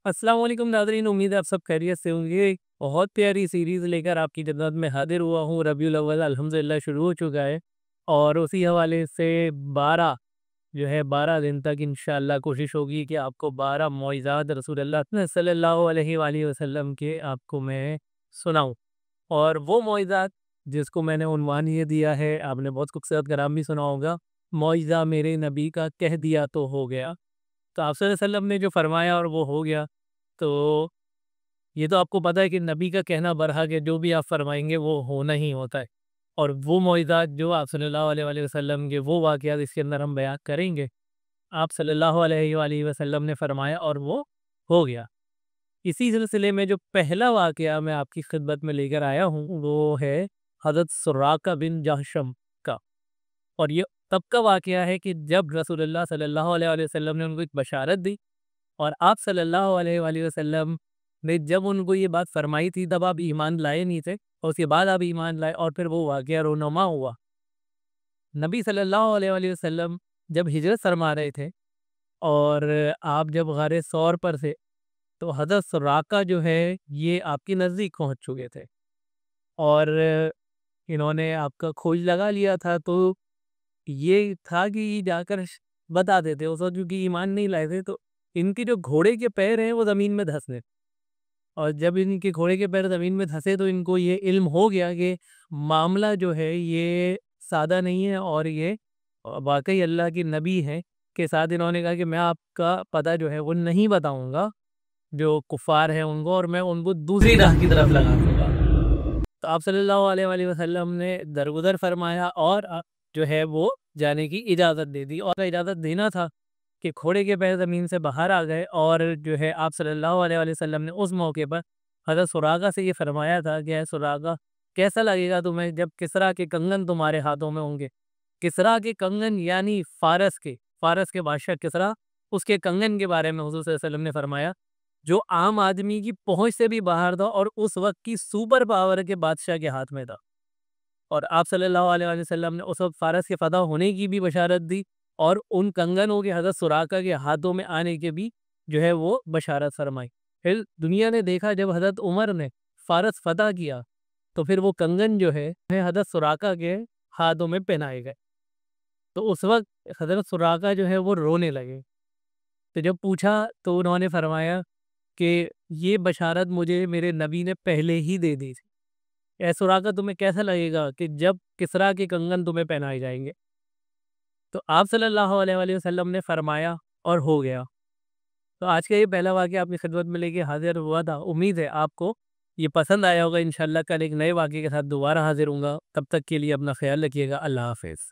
अस्सलाम वालेकुम नाज़रीन, उम्मीद है आप सब खैरियत से होंगे। बहुत प्यारी सीरीज़ लेकर आपकी खिदमत में हाज़िर हुआ हूँ। रबीउल अव्वल अल्हम्दुलिल्लाह शुरू हो चुका है और उसी हवाले से 12 12 दिन तक इंशाअल्लाह कोशिश होगी कि आपको 12 मौइज़ात रसूलुल्लाह सल्लल्लाहु अलैहि वालैहि वसल्लम के आपको मैं सुनाऊँ। और वो मौइज़ात जिसको मैंने उन्वान ये दिया है, आपने बहुत खूबसूरत कलाम भी सुना होगा, मौइज़ा मेरे नबी का कह दिया तो हो गया। तो आप सल्लल्लाहु अलैहि वसल्लम ने जो फरमाया और वो हो गया। तो ये तो आपको पता है कि नबी का कहना बरहक है, जो भी आप फरमाएँगे वो होना ही होता है। और वो मौइज़ात जो आप सल्लल्लाहु अलैहि वसल्लम के वो वाक़यात इसके अंदर हम बयान करेंगे। आप सल्लल्लाहु अलैहि वसल्लम ने फरमाया और वो हो गया। इसी सिलसिले में जो पहला वाक़या मैं आपकी खिदमत में लेकर आया हूँ, वो है हज़रत सुराका बिन जहशम का। और ये तब का वाक़या है कि जब रसूलुल्लाह सल्लल्लाहु अलैहि वसल्लम ने उनको एक बशारत दी और आप सल्लल्लाहु अलैहि वसल्लम ने जब उनको ये बात फरमाई थी, तब आप ईमान लाए नहीं थे और उसके बाद आप ईमान लाए और फिर वो वाक़या रोनुमा हुआ। नबी सल्लल्लाहु अलैहि वसल्लम जब हिजरत फरमा रहे थे और आप जब गारे सौर पर थे, तो हज़रत सुराका जो है ये आपके नज़दीक पहुँच चुके थे और इन्होंने आपका खोज लगा लिया था। तो ये था कि जाकर बता देते उस वक़्त, क्योंकि ईमान नहीं लाए थे, तो इनके जो घोड़े के पैर हैं वो ज़मीन में धँसे और जब इनके घोड़े के पैर ज़मीन में धँसे तो इनको ये इल्म हो गया कि मामला जो है ये सादा नहीं है और ये वाक़ई अल्लाह की नबी हैं। के साथ इन्होंने कहा कि मैं आपका पता जो है वो नहीं बताऊँगा, जो कुफ़ार हैं उनको, और मैं उनको दूसरी राह की तरफ लगा दूँगा। तो आप सल्लल्लाहु अलैहि वसल्लम ने दरगुज़र फरमाया और जो है वो जाने की इजाज़त दे दी और इजाज़त देना था कि घोड़े के पैर ज़मीन से बाहर आ गए। और जो है आप सल्लल्लाहु अलैहि वसल्लम ने उस मौके पर हज़रत सुरागा से ये फरमाया था कि ऐ सुरागा, कैसा लगेगा तुम्हें जब किस्रा के कंगन तुम्हारे हाथों में होंगे। किस्रा के कंगन यानी फ़ारस के बादशाह किस्रा, उसके कंगन के बारे में हुज़ूर सल्लल्लाहु अलैहि वसल्लम ने फरमाया, जो आम आदमी की पहुँच से भी बाहर था और उस वक़्त की सुपर पावर के बादशाह के हाथ में था। और आप सल्लल्लाहु अलैहि वसल्लम ने उस वक़्त फ़ारस के फ़तह होने की भी बशारत दी और उन कंगनों के हज़रत सुराका के हाथों में आने के भी जो है वो बशारत फ़रमाई। फिर दुनिया ने देखा जब हज़रत उमर ने फ़ारस फ़तह किया, तो फिर वो कंगन जो है हज़रत सुराका के हाथों में पहनाए गए। तो उस वक़्त हज़रत सुराका जो है वो रोने लगे। तो जब पूछा तो उन्होंने फरमाया कि ये बशारत मुझे मेरे नबी ने पहले ही दे दी थी। ए सुराका, तुम्हें कैसा लगेगा कि जब किस्रा के कंगन तुम्हें पहनाए जाएँगे? तो आप सल्लल्लाहु अलैहि वसल्लम ने फरमाया और हो गया। तो आज का ये पहला वाक़या आपकी खिदमत में लेके हाज़िर हुआ था। उम्मीद है आपको ये पसंद आया होगा। इंशाअल्लाह कल एक नए वाक़ये के साथ दोबारा हाज़िर होऊँगा। तब तक के लिए अपना ख़्याल रखिएगा। अल्लाह हाफ़िज़।